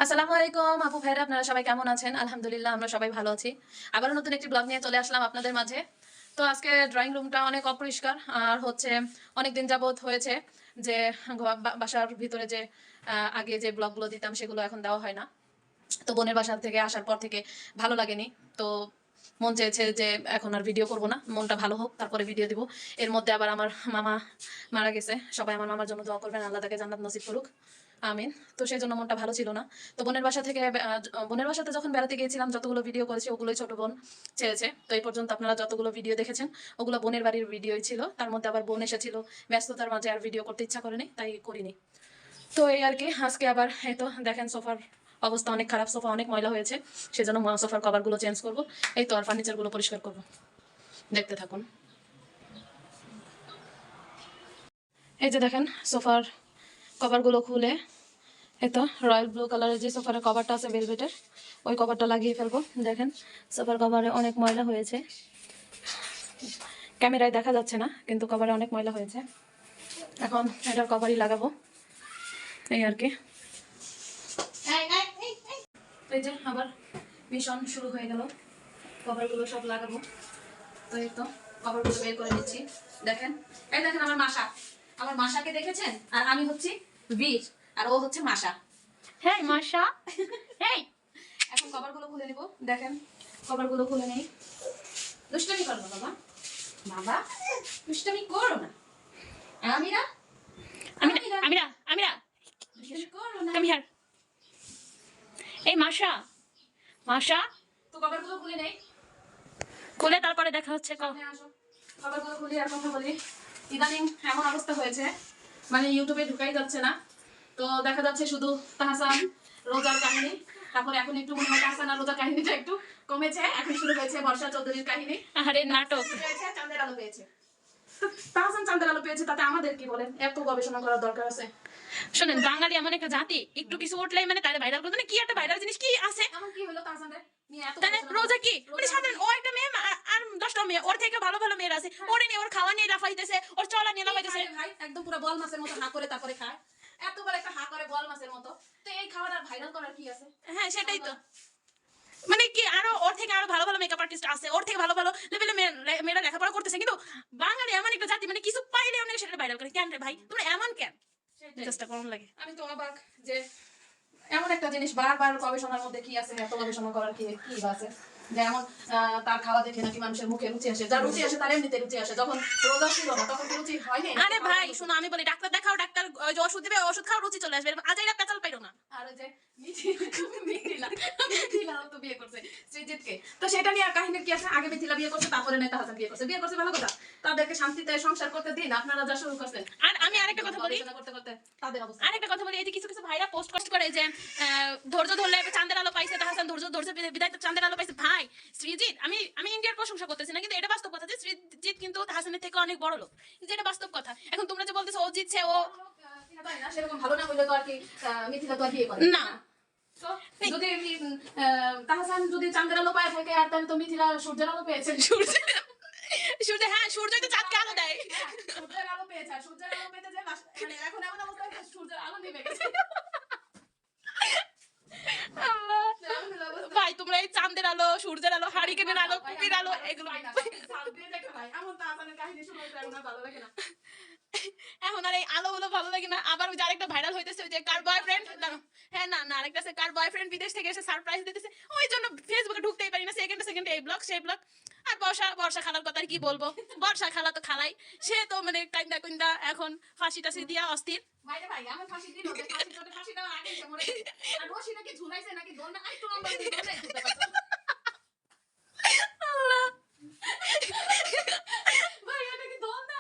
আসসালামু আলাইকুম আপু ভাইরা, আপনারা সবাই কেমন আছেন? আলহামদুলিল্লাহ আমরা সবাই ভালো আছি। আবারও নতুন একটি ব্লগ নিয়ে চলে আসলাম আপনাদের মাঝে। তো আজকে ড্রয়িং রুমটা অনেক অপরিষ্কার আর হচ্ছে অনেকদিন যাবত হয়েছে যে বাসার ভিতরে যে আগে যে ব্লগগুলো দিতাম সেগুলো এখন দেওয়া হয় না। তো বোনের বাসা থেকে আসার পর থেকে ভালো লাগেনি। তো মন চেয়েছে যে এখন আর ভিডিও করব না, মনটা ভালো হোক তারপরে ভিডিও দিব। এর মধ্যে আবার আমার মামা মারা গেছে। সবাই আমার মামার জন্য দোয়া করবেন, আল্লাহ তাকে জান্নাত নসিব করুক, আমিন। তো সেই জন্য মনটা ভালো ছিল না। তো বোনের বাসা থেকে বোনের বাসাতে যখন বেড়াতে গিয়েছিলাম যতগুলো ভিডিও করেছি ওগুলোই ছোট বোন চেয়েছে। তো এই পর্যন্ত আপনারা যতগুলো ভিডিও দেখেছেন ওগুলো বোনের বাড়ির ভিডিওই ছিল। তার মধ্যে আবার বোন এসেছিল, ব্যস্ততার মাঝে আর ভিডিও করতে ইচ্ছা করেনি, তাই করিনি। তো এই আর কি, আজকে আবার এই তো দেখেন সোফার অবস্থা অনেক খারাপ, সোফা অনেক ময়লা হয়েছে, সেজন্য সোফার কভারগুলো চেঞ্জ করব। এই তো আর ফার্নিচারগুলো পরিষ্কার করব, দেখতে থাকুন। এই যে দেখেন সোফার কভারগুলো খুলে, এই তো রয়্যাল ব্লু কালারের যে সোফার কভারটা আছে ভেলভেটের, ওই কভারটা লাগিয়ে ফেলবো। দেখেন সোফার কভারে অনেক ময়লা হয়েছে, ক্যামেরায় দেখা যাচ্ছে না কিন্তু কভারে অনেক ময়লা হয়েছে। এখন এটার কভারই লাগাবো, এই আর কি। এই যে আবার মিশন শুরু হয়ে গেল, কভারগুলো সব লাগাবো। তো এই তো কভারগুলো বের করে নিচ্ছি। দেখেন, এই দেখেন আমার মাসা, আমার মাসাকে দেখেছেন? আর আমি হচ্ছি বীর, আর ও হচ্ছে মাসা। হ্যাঁ মাশা। এই এখন কভারগুলো খুলে নিব। দেখেন কভারগুলো খুলে নেই। দুষ্টামি করো না বাবা, বাবা দুষ্টামি করো না। আমিরা আমিরা আমিরা আমিরা দুষ্টামি করো না। Come here. এই মাশা মাশা, তো কভারগুলো খুলে নেই, খুলে তারপরে দেখা হচ্ছে। সামনে আসো। খবরগুলো খুলি আর কথা বলি। ইদানিং এমন অবস্থা হয়েছে, মানে ইউটিউবে ঢুকাই যাচ্ছে না। তো দেখা যাচ্ছে শুধু তাহসান রোজার কাহিনী। তারপরে এখন একটু মনে হয় তাহসান আর রোজার কাহিনীটা একটু কমেছে, এখন শুরু হয়েছে বর্ষা চৌধুরীর কাহিনী। আরে নাটক। পেয়েছে চাঁদের আলো পেয়েছে। তো তাহসান চাঁদের আলো পেয়েছে, তাতে আমাদের কি বলেন? এত গবেষণা করার দরকার আছে? শোনেন, বাঙালি এমন একটা জাতি, একটু কিছু উঠলেই মানে তাদের ভাইরাল করতে, কি একটা ভাইরাল জিনিস কি আছে। এমন কি হলো তাহসানের নিয়ে এত তাহলে গবেষণা রোজা কি মানে রোজা সাধারণ ও একটা মেয়ে আর 10টা মেয়ে ওর থেকে ভালো ভালো মেয়ের আছে, ওরে নিয়ে ওর খাওয়া নিয়ে লাফাইতেছে, ওর চলা নিয়ে লাফাইতেছে। ভাই একদম পুরো বল মাছের মতো হা করে তারপরে খায়, এত বড় একটা হা করে বল মাছের মতো। তো এই খাওয়াটা ভাইরাল করার কি আছে? হ্যাঁ সেটাই তো, মানে কি আরো ওর থেকে আরো ভালো ভালো মেকআপ আর্টিস্ট আছে, ওর থেকে ভালো ভালো লেভেলে মেয়েরা লেখাপড়া করতেছে, কিন্তু বাঙালি এমন একটা জাতি মানে কিছু পাইলে অনেক সেটা ভাইরাল করে। কেন রে ভাই, তোমরা এমন কেন? চেষ্টা করুন লাগে। আমি তো অবাক যে এমন একটা জিনিস বারবার গবেষণার মধ্যে কি আছে, এত গবেষণা করার কি কি আছে? যেমন তার খাওয়া দেখে নাকি মানুষের মুখে রুচি আসে, যার রুচি আসে তার এমনিতে রুচি আসে। যখন রোজা ছিল না তখন কি রুচি হয়নি? আরে ভাই শোনো, আমি বলি ডাক্তার দেখাও, ডাক্তার ওই যে ওষুধ দিবে, ওষুধ খাও রুচি চলে আসবে, আজাইরা পেঁচাল পাইরো না। আর ওই যে মিথিলাও তো বিয়ে করছে সৃজিতকে। তো সেটা নিয়ে আর কাহিনীর কি আছে? আগে মিথিলা বিয়ে করছে, তারপরে নেতা হাসান বিয়ে করছে। বিয়ে করছে ভালো কথা, তাদেরকে শান্তিতে সংসার করতে দিন। আপনারা যা শুরু করছেন। আর আমি আরেকটা কথা বলি, গবেষণা করতে করতে তাদের অবস্থা। আরেকটা কথা বলি, এই যে কিছু কিছু ভাইরা পোস্ট কষ্ট করে যে ধৈর্য ধরলে চাঁদের আলো পাইছে, তাহাসান ধৈর্য ধৈর্য বিদায় চাঁদের আলো পাইছে। ভাই সৃজিত, আমি আমি ইন্ডিয়ার প্রশংসা করতেছি না, কিন্তু এটা বাস্তব কথা যে সৃজিত কিন্তু তাহাসানের থেকে অনেক বড় লোক, যেটা বাস্তব কথা। এখন তোমরা যে বলতেছো ও জিতছে, ও সেরকম ভালো না হইলে তো আর কি মিথিলা তো আর বিয়ে করে না। তো যদি তাহসান যদি চাঁদের আলো পায় থাকে, আর তাহলে তো মিথিলা সূর্যের আলো পেয়েছে। সূর্য সূর্য, হ্যাঁ সূর্যই তো চাঁদকে আলো দেয়। সূর্যের আলো পেয়েছে, আর সূর্যের আলো পেতে যে মানে এখন এমন অবস্থা হয়েছে সূর্যের আলো নিভে গেছে। আল্লাহ। এমন অবস্থা। ভাই তোমরা এই চাঁদের আলো, সূর্যের আলো, হারিকেনের আলো, কুপির আলো, এগুলো সাল দিয়ে দেখো ভাই, এমন তাহসানের কাহিনী শুনে তো এখন আর ভালো লাগে না। এখন আর এই আলো গুলো ভালো লাগে না। আবার ওই যে আরেকটা ভাইরাল হইতেছে, ওই যে কার বয়ফ্রেন্ড, হ্যাঁ না না আরেকটা আছে, কার বয়ফ্রেন্ড বিদেশ থেকে এসে সারপ্রাইজ দিতেছে, ওই জন্য ফেসবুকে ঢুকতেই পারি না, সেকেন্ডে সেকেন্ডে এই ব্লগ সেই ব্লগ। আর বর্ষা বর্ষা খালার কথা আর কি বলবো, বর্ষা খালা তো খালাই, সে তো মানে কাইন্দা কুইন্দা এখন ফাঁসি টাসি দিয়া অস্থির। ভাই রে ভাই, আমার ফাঁসি দিল, যে ফাঁসি চোটে ফাঁসি দেওয়া আগে এসে মরে গেছে। আর রশি নাকি ঝুলাইছে নাকি দোলনা, আরেকটু লম্বা দিয়ে দোলনায় ঝুলতে পারতো। আল্লাহ। ভাই এটা কি দোলনা?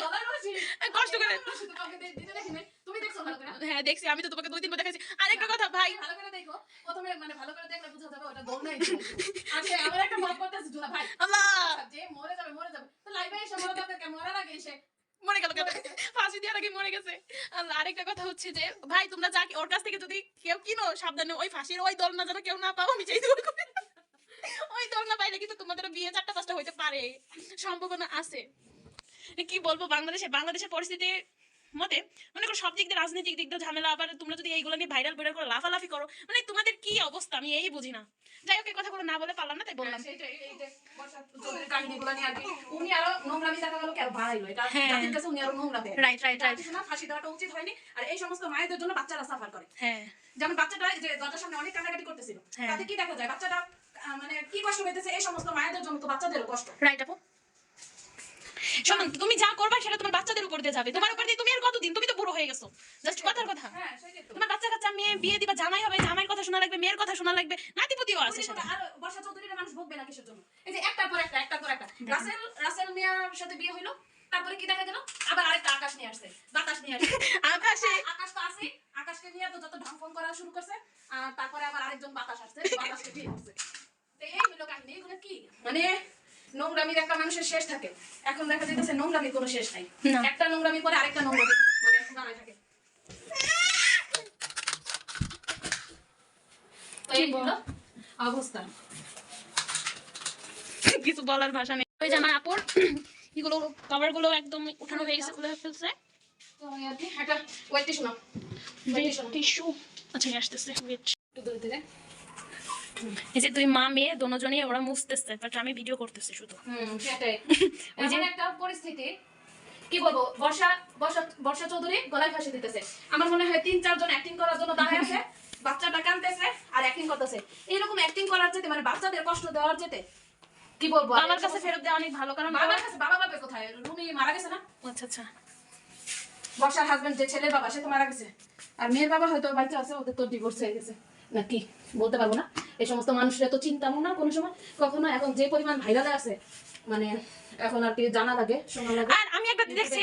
গলার রশি। কষ্ট করে রশি তো কাউকে দিতে দেখি নাই। তুমি দেখছো ভালো করে? হ্যাঁ দেখছি, আমি তো তোমাকে 2-3 বার দেখাইছি। আরেকটা কথা ভাই, ভালো করে দেখো, প্রথমে মানে ভালো করে দেখলে বোঝা যাবে ওটা দোলনাই ছিল। আচ্ছা আমার একটা মত করতেছে ঝুলা ভাই, আল্লাহ যে মরে যাবে মরে যাবে, তো লাইভে এসে মরে যাবে, কেন মরার আগে এসে মরে গেল কেন? ফাঁসি দিয়ে নাকি মরে গেছে। আল্লাহ। আরেকটা কথা হচ্ছে যে ভাই তোমরা যা ওর কাছ থেকে যদি কেউ কিনো, সাবধানে ওই ফাঁসির ওই দল না যেন কেউ না পাও, আমি চাই দূর করে। ওই দল না পাইলে কিন্তু তোমাদের বিয়ে 4টা 5টা হইতে পারে, সম্ভাবনা আছে। কি বলবো, বাংলাদেশের পরিস্থিতি মতে মনে করো সব দিক দিয়ে রাজনৈতিক দিক দিয়ে ঝামেলা, আবার তোমরা যদি এইগুলো নিয়ে ভাইরাল করে লাফালাফি করো, মানে তোমাদের কি অবস্থা আমি এই বুঝি না। যাই হোক, এই কথাগুলো না বলে পারলাম না, তাই বললাম। এই যে বর্ষা চৌধুরীর কাহিনীগুলো নিয়ে আর কি, উনি আরো নোংরামি দেখা গেল কি আরো বাড়াইলো, এটা জাতির কাছে উনি আরো নোংরা দেয়। Right right right. না, ফাঁসি দেওয়াটা উচিত হয়নি। আর এই সমস্ত মায়েদের জন্য বাচ্চারা সাফার করে। হ্যাঁ, যেমন বাচ্চাটা যে দরজার সামনে অনেক কান্নাকাটি করতেছিল, তাতে কি দেখা যায় বাচ্চাটা মানে কি কষ্ট পেতেছে, এই সমস্ত মায়েদের জন্য তো বাচ্চাদেরও কষ্ট। রাইট আপু। শোনো, তুমি যা করবা সেটা তোমার বাচ্চাদের উপর দিয়ে যাবে, তোমার উপর দিয়ে তুমি আর কতদিন, তুমি তো বুড়ো হয়ে গেছো, জাস্ট কথার কথা। হ্যাঁ, সেটাই তো। তোমার বাচ্চা কাচ্চা মেয়ে বিয়ে দিবা, জামাই হবে, জামাইয়ের কথা শোনা লাগবে, মেয়ের কথা শোনা লাগবে, নাতিপুতিও আছে সেটা। আর বর্ষা চৌধুরীর মানুষ ভোগবে না কিসের জন্য? এই যে একটার পর একটা রাসেল মিয়ার সাথে বিয়ে হইলো, তারপরে কি দেখা গেল আবার আরেকটা আকাশ নিয়ে আসছে, বাতাস নিয়ে আসছে। আকাশ তো আছে, আকাশকে নিয়ে তো যত ঢংফং করা শুরু করছে, আর তারপরে আবার আরেকজন বাতাস আসছে, বাতাসকে বিয়ে করছে। তো এই হলো কাহিনী। এগুলো কি মানে নোংরামির একটা মানুষের শেষ থাকে, এখন দেখা যাইতেছে নোংরামির কোনো শেষ নাই। একটা নোংরামি পরে আরেকটা নোংরামি মানে দাঁড়ায় থাকে। তো এই হলো অবস্থা, কিছু বলার ভাষা নেই। ওই যে আমার আপুর এগুলো কভার গুলো একদম উঠানো হয়ে গেছে, খুলে ফেলছে। তো আপনি একটা ওয়েট টিস্যু নাও, টিস্যু আচ্ছা নিয়ে আসতেছে, wait। একটু দূরে থেকে। এই যে দুই মা মেয়ে দোনোজনই ওরা মুছতেছে, বাট আমি ভিডিও করতেছি শুধু। সেটাই। ওই যে একটা পরিস্থিতি, কি বলবো, বর্ষা বর্ষা বর্ষা চৌধুরী গলায় ফাঁসি দিতেছে। আমার মনে হয় 3-4 জন অ্যাক্টিং করার জন্য দাঁড়ায় আছে, বাচ্চাটা কাঁদতেছে আর অ্যাক্টিং করতেছে। এইরকম অ্যাক্টিং করার যেতে মানে বাচ্চাদের কষ্ট দেওয়ার যেতে কি বলবো, আমার কাছে ফেরত দেওয়া অনেক ভালো, কারণ বাবার কাছে, বাবা বাবা কোথায়, রুমি মারা গেছে না? আচ্ছা আচ্ছা। বর্ষার হাজবেন্ড যে ছেলের বাবা সে তো মারা গেছে, আর মেয়ের বাবা হয়তো বাচ্চা আছে, ওদের তো ডিভোর্স হয়ে গেছে নাকি বলতে পারবো না। এই সমস্ত মানুষরা তো চিন্তাও না কোনো সময় কখনো। এখন যে পরিমাণ ভাইরালে আছে মানে এখন আর কি জানা লাগে, শোনা লাগে। আর আমি একটা দেখছি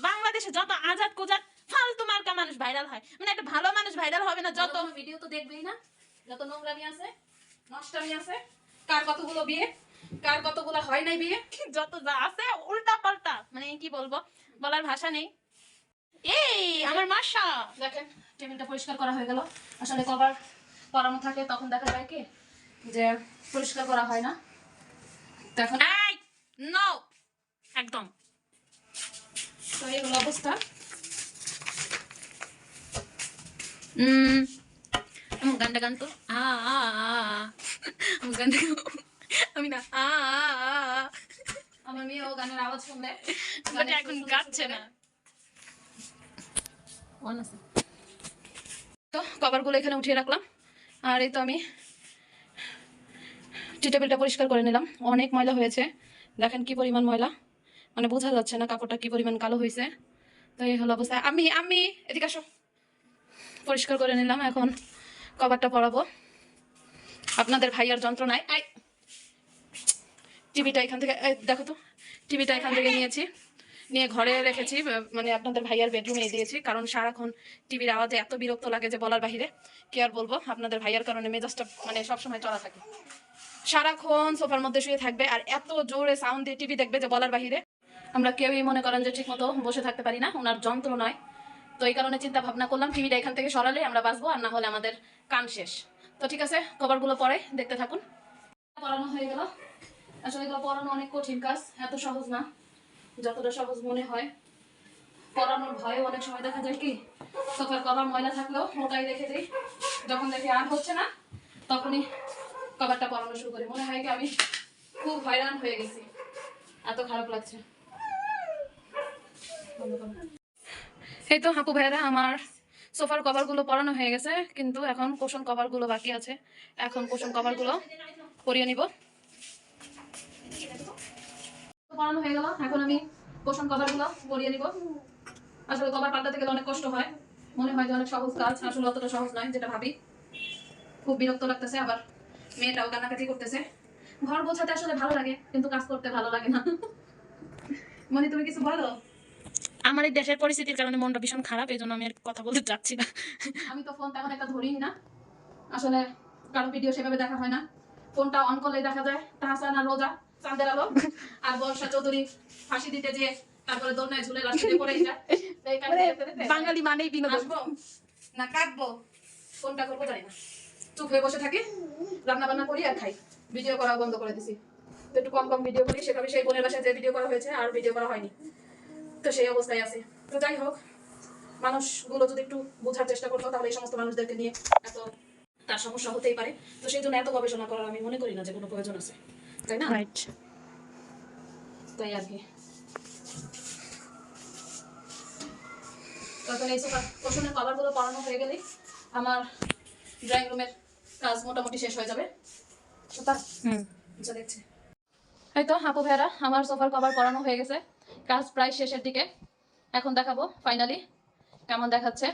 বাংলাদেশে যত আজাদ কুজাত ফালতু মার্কা মানুষ ভাইরাল হয়, মানে একটা ভালো মানুষ ভাইরাল হবে না। যত ভিডিও তো দেখবেই না, যত নোংরামি আছে, নষ্টামি আছে, কার কতগুলো বিয়ে, কার কতগুলো হয় নাই বিয়ে, যত যা আছে উল্টা পাল্টা, মানে কি বলবো, বলার ভাষা নেই। এই আমার মাশা দেখেন টেবিলটা পরিষ্কার করা হয়ে গেল। আসলে কভার পরানো থাকে তখন দেখা যায় কি যে পরিষ্কার করা হয় না, তখন এই নো একদম। তো এই হলো অবস্থা। আমি গানটা গান তো আমি গানটা আমি না আমার মেয়েও গানের আওয়াজ শুনলে বাট এখন গাচ্ছে না। তো কভারগুলো এখানে উঠিয়ে রাখলাম, আর এই তো আমি টি টেবিলটা পরিষ্কার করে নিলাম। অনেক ময়লা হয়েছে, দেখেন কি পরিমাণ ময়লা, মানে বোঝা যাচ্ছে না কাপড়টা কি পরিমাণ কালো হয়েছে। তো এই হলো অবস্থা। আমি এদিকে আসো, পরিষ্কার করে নিলাম, এখন কভারটা পরাবো। আপনাদের ভাইয়ার যন্ত্রণায় টিভিটা এখান থেকে দেখো তো, টিভিটা এখান থেকে নিয়েছি, নিয়ে ঘরে রেখেছি, মানে আপনাদের ভাইয়ার বেডরুমে দিয়েছি, কারণ সারাক্ষণ টিভির আওয়াজে এত বিরক্ত লাগে যে বলার বাহিরে। কি আর বলবো, আপনাদের ভাইয়ার কারণে মেজাজটা মানে সবসময় চড়া থাকে, সারাক্ষণ সোফার মধ্যে শুয়ে থাকবে আর এত জোরে সাউন্ড দিয়ে টিভি দেখবে যে বলার বাহিরে। আমরা কেউই মনে করেন যে ঠিক মতো বসে থাকতে পারি না, ওনার যন্ত্র নয়। তো এই কারণে চিন্তা ভাবনা করলাম টিভিটা এখান থেকে সরালে আমরা বাঁচবো, আর না হলে আমাদের কান শেষ। তো ঠিক আছে, কভারগুলো পরে দেখতে থাকুন। পড়ানো হয়ে গেল। আসলে এগুলো পড়ানো অনেক কঠিন কাজ, এত সহজ না যতটা সহজ মনে হয়। পড়ানোর ভয়ে অনেক সময় দেখা যায় কি সোফার কভার ময়লা থাকলেও ওটাই রেখে দিই, যখন দেখি আর হচ্ছে না তখনই কভারটা পরানো শুরু করি। মনে হয় কি আমি খুব হয়রান হয়ে গেছি, এত খারাপ লাগছে। এই তো হাপু ভাইরা, আমার সোফার কভারগুলো পরানো হয়ে গেছে, কিন্তু এখন কুশন কভারগুলো বাকি আছে। এখন কুশন কভারগুলো পরিয়ে নিব। পরানো হয়ে গেল, এখন আমি কুশন কভারগুলো পরিয়ে নিব। আসলে কভার পাল্টাতে গেলে অনেক কষ্ট হয়, মনে হয় যে অনেক সহজ কাজ, আসলে অতটা সহজ নয় যেটা ভাবি। খুব বিরক্ত লাগতেছে, আবার মেয়েটাও কান্নাকাটি করতেছে। ঘর গোছাতে আসলে ভালো লাগে, কিন্তু কাজ করতে ভালো লাগে না। মানে তুমি কিছু বলো? আমার এই দেশের পরিস্থিতির কারণে মনটা ভীষণ খারাপ, এই জন্য আমি আর কথা বলতে চাচ্ছি না। আমি তো ফোন তেমন একটা ধরিই না, আসলে কারো ভিডিও সেভাবে দেখা হয় না। ফোনটা অন করলে দেখা যায় তাহসান আর রোজা, চাঁদের আলো আর বর্ষা চৌধুরী ফাঁসি দিতে যে তারপরে দোলনায় ঝুলে লাস্টে পড়ে যায়। এই কারণে বাঙালি মানেই বিনোদন। আসবো না কাটবো, ফোনটা করবো জানি না, চুপ হয়ে বসে থাকি, রান্না বান্না করি আর খাই। ভিডিও করা বন্ধ করে দিছি, তো একটু কম কম ভিডিও করি। সেভাবে সেই বোনের বাসায় যে ভিডিও করা হয়েছে আর ভিডিও করা হয়নি, তো সেই অবস্থায় আছে। তো যাই হোক, মানুষগুলো যদি একটু বোঝার চেষ্টা করতো তাহলে এই সমস্ত মানুষদেরকে নিয়ে এত তার সমস্যা হতেই পারে। তো সেই জন্য এত গবেষণা করার আমি মনে করি না যে কোনো প্রয়োজন আছে, তাই না? রাইট। তাই আর কি। তারপরে এই সোফা কুশনের কভারগুলো পরানো হয়ে গেলেই আমার ড্রয়িং রুমের কাজ মোটামুটি শেষ হয়ে যাবে। তো তা আচ্ছা দেখছি। এই তো আপু ভাইরা আমার সোফার কভার পরানো হয়ে গেছে, কাজ প্রায় শেষের দিকে। এখন দেখাবো ফাইনালি কেমন দেখাচ্ছে।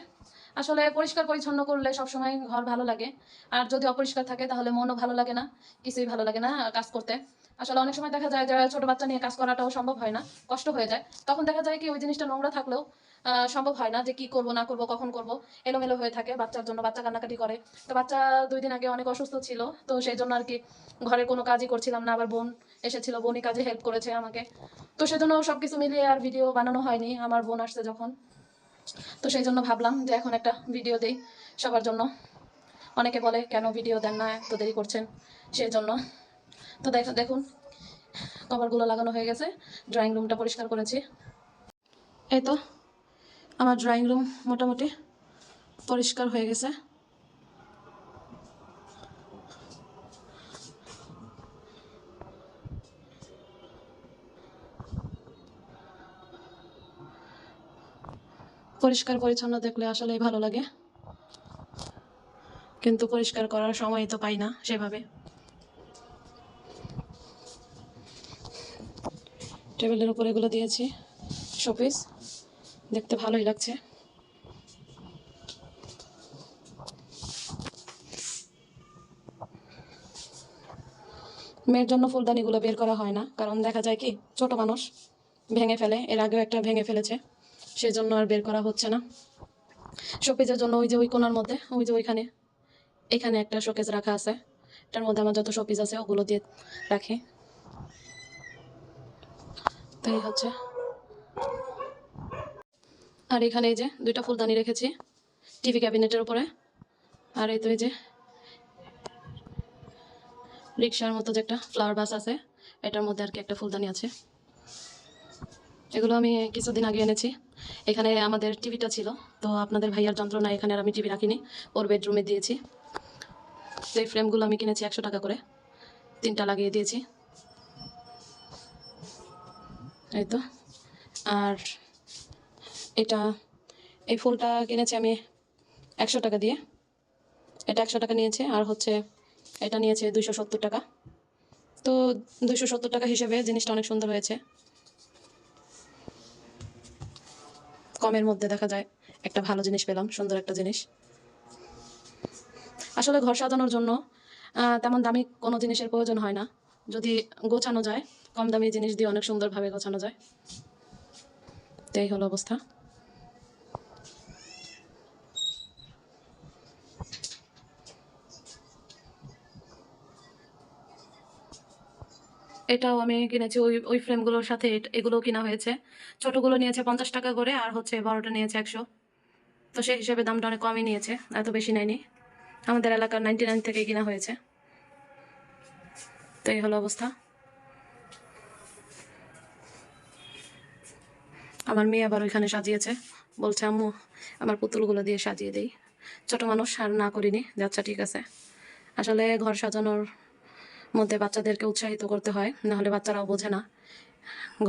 আসলে পরিষ্কার পরিচ্ছন্ন করলে সবসময় ঘর ভালো লাগে, আর যদি অপরিষ্কার থাকে তাহলে মনও ভালো লাগে না, কিছুই ভালো লাগে না কাজ করতে। আসলে অনেক সময় দেখা যায় যে ছোট বাচ্চা নিয়ে কাজ করাটাও সম্ভব হয় না, কষ্ট হয়ে যায়। তখন দেখা যায় কি ওই জিনিসটা নোংরা থাকলেও সম্ভব হয় না যে কি করব না করব কখন করব, এলোমেলো হয়ে থাকে বাচ্চার জন্য। বাচ্চা কান্নাকাটি করে। তো বাচ্চা 2 দিন আগে অনেক অসুস্থ ছিল, তো সেই জন্য আর কি ঘরের কোনো কাজই করছিলাম না। আবার বোন এসেছিল, বোনই কাজে হেল্প করেছে আমাকে। তো সেজন্য সবকিছু মিলিয়ে আর ভিডিও বানানো হয়নি আমার বোন আসছে যখন। তো সেই জন্য ভাবলাম যে এখন একটা ভিডিও দেই সবার জন্য। অনেকে বলে কেন ভিডিও দেন না, এত দেরি করছেন, সেই জন্য। তো দেখুন কভারগুলো লাগানো হয়ে গেছে, ড্রয়িং রুমটা পরিষ্কার করেছি। এই তো আমার ড্রয়িং রুম মোটামুটি পরিষ্কার হয়ে গেছে। পরিষ্কার পরিচ্ছন্ন দেখলে আসলেই ভালো লাগে, কিন্তু পরিষ্কার করার সময় তো পাই না সেভাবে। টেবিলের উপর এগুলো দিয়েছি শোপিস, দেখতে ভালোই লাগছে। মেয়ের জন্য ফুলদানিগুলো বের করা হয় না, কারণ দেখা যায় কি ছোট মানুষ ভেঙে ফেলে, এর আগেও একটা ভেঙে ফেলেছে, সেই জন্য আর বের করা হচ্ছে না। শোপিসের জন্য ওই যে ওই কোণার মধ্যে ওই যে ওইখানে এখানে একটা শোকেস রাখা আছে, এটার মধ্যে আমার যত শোপিস আছে ওগুলো দিয়ে রাখি। তাই হচ্ছে। আর এখানে এই যে 2টা ফুলদানি রেখেছি টিভি ক্যাবিনেটের উপরে। আর এই তো এই যে রিক্সার মতো যে একটা ফ্লাওয়ার বাস আছে, এটার মধ্যে আর কি একটা ফুলদানি আছে। এগুলো আমি কিছুদিন আগে এনেছি। এখানে আমাদের টিভিটা ছিল, তো আপনাদের ভাইয়ার যন্ত্রণা এখানে আর আমি টিভি রাখিনি, ওর বেডরুমে দিয়েছি। তো এই ফ্রেমগুলো আমি কিনেছি 100 টাকা করে, 3টা লাগিয়ে দিয়েছি। এই তো। আর এটা এই ফুলটা কিনেছি আমি 100 টাকা দিয়ে, এটা 100 টাকা নিয়েছে। আর হচ্ছে এটা নিয়েছে 270 টাকা। তো 270 টাকা হিসেবে জিনিসটা অনেক সুন্দর হয়েছে, কমের মধ্যে দেখা যায় একটা ভালো জিনিস পেলাম, সুন্দর একটা জিনিস। আসলে ঘর সাজানোর জন্য তেমন দামি কোনো জিনিসের প্রয়োজন হয় না, যদি গোছানো যায় কম দামি জিনিস দিয়ে অনেক সুন্দরভাবে গোছানো যায়। তো এই হলো অবস্থা। এটাও আমি কিনেছি ওই ওই ফ্রেমগুলোর সাথে, এগুলো কিনা হয়েছে। ছোটগুলো নিয়েছে 50 টাকা করে, আর হচ্ছে বড়টা নিয়েছে 100। তো সেই হিসেবে দামটা অনেক কমই নিয়েছে, এত বেশি নেয়নি। আমাদের এলাকার 99 থেকে কিনা হয়েছে। তো এই হলো অবস্থা। আমার মেয়ে আবার ওইখানে সাজিয়েছে, বলছে আম্মু আমার পুতুলগুলো দিয়ে সাজিয়ে দেই। ছোট মানুষ আর না করিনি, আচ্ছা ঠিক আছে। আসলে ঘর সাজানোর মধ্যে বাচ্চাদেরকে উৎসাহিত করতে হয়, নাহলে বাচ্চারাও বোঝে না,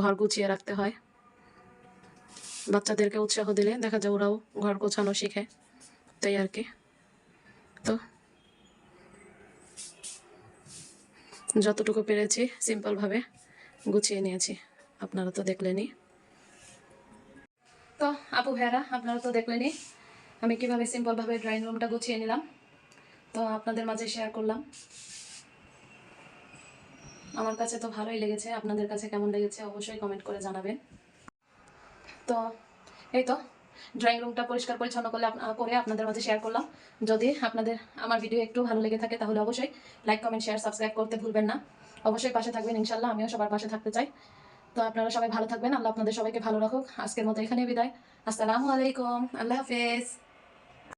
ঘর গুছিয়ে রাখতে হয়। বাচ্চাদেরকে উৎসাহ দিলে দেখা যায় ওরাও ঘর গোছানো শিখে, তাই আর কি। তো যতটুকু পেরেছি সিম্পলভাবে গুছিয়ে নিয়েছি, আপনারা তো দেখলেনই। তো আপু ভাইয়ারা আপনারা তো দেখলেনই আমি কিভাবে সিম্পলভাবে ড্রয়িং রুমটা গুছিয়ে নিলাম, তো আপনাদের মাঝে শেয়ার করলাম। আমার কাছে তো ভালোই লেগেছে, আপনাদের কাছে কেমন লেগেছে অবশ্যই কমেন্ট করে জানাবেন। তো এই তো ড্রয়িং রুমটা পরিষ্কার পরিচ্ছন্ন করে আপনাদের মাঝে শেয়ার করলাম। যদি আপনাদের আমার ভিডিও একটু ভালো লেগে থাকে তাহলে অবশ্যই লাইক কমেন্ট শেয়ার সাবস্ক্রাইব করতে ভুলবেন না। অবশ্যই পাশে থাকবেন, ইনশাল্লাহ আমিও সবার পাশে থাকতে চাই। তো আপনারা সবাই ভালো থাকবেন, আল্লাহ আপনাদের সবাইকে ভালো রাখুক। আজকের মতো এখানেই বিদায়। আসসালামু আলাইকুম, আল্লাহ হাফেজ।